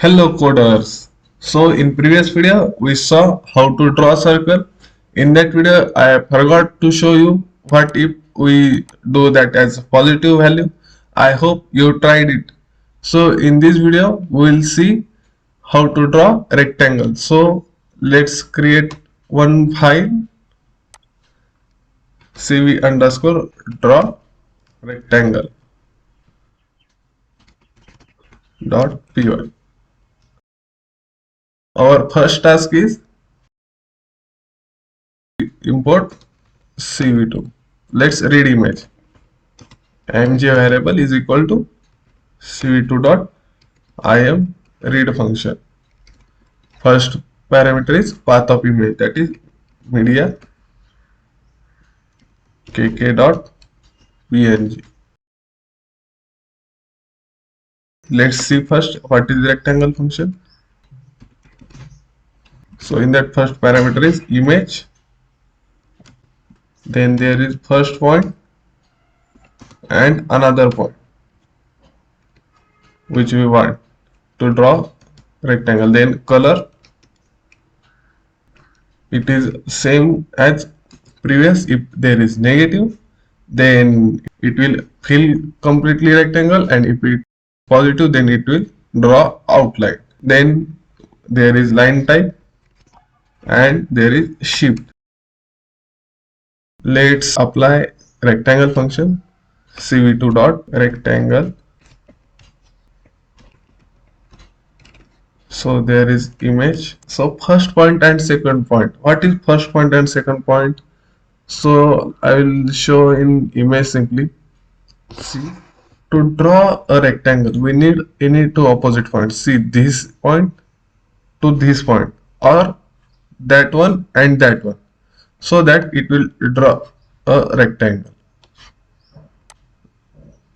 Hello coders. So in previous video we saw how to draw a circle. In that video I forgot to show you what if we do that as a positive value. I hope you tried it. So in this video we will see how to draw a rectangle. So let's create one file cv underscore draw rectangle dot py. Our first task is import cv2. Let's read image. Mj variable is equal to cv2 dot im read function. First parameter is path of image, that is media kk dot png. Let's see first what is rectangle function. So in that first parameter is image, then there is first point and another point which we want to draw rectangle. Then color, it is same as previous. If there is negative, then it will fill completely rectangle, and if it positive, then it will draw outline. Then there is line type and there is shift. Let's apply rectangle function cv2 dot rectangle. So there is image. So first point and second point. What is first point and second point? So I will show in image simply. See, to draw a rectangle we need any two opposite points. See, this point to this point, or that one and that one, so that it will draw a rectangle.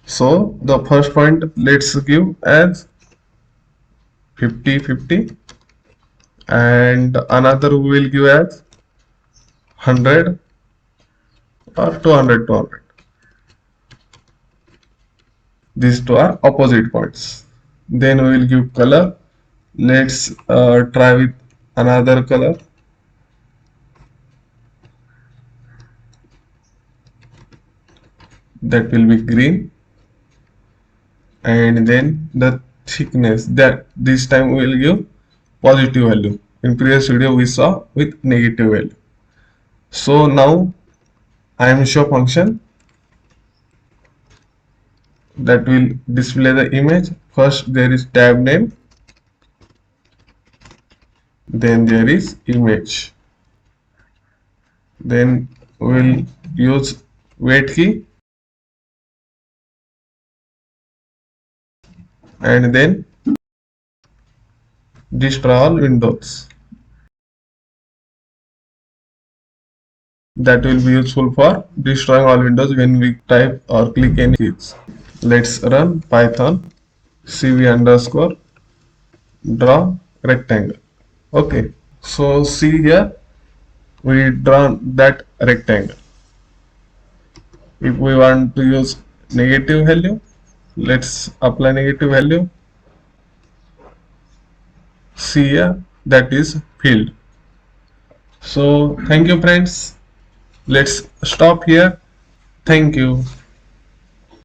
So the first point let's give as 50 50, and another we will give as 100 or 200 200. These two are opposite points. Then we will give color. Let's try with another color. That will be green. And then the thickness, that this time we will give positive value. In previous video we saw with negative value. So now I am show function that will display the image. First there is tab name, then there is image, then we will use wait key, and then destroy all windows. That will be useful for destroying all windows when we type or click any keys. Let's run python cv underscore draw rectangle. Okay, so see here we draw that rectangle. If we want to use negative value, let's apply negative value. See here, that is filled. So thank you friends. Let's stop here. Thank you.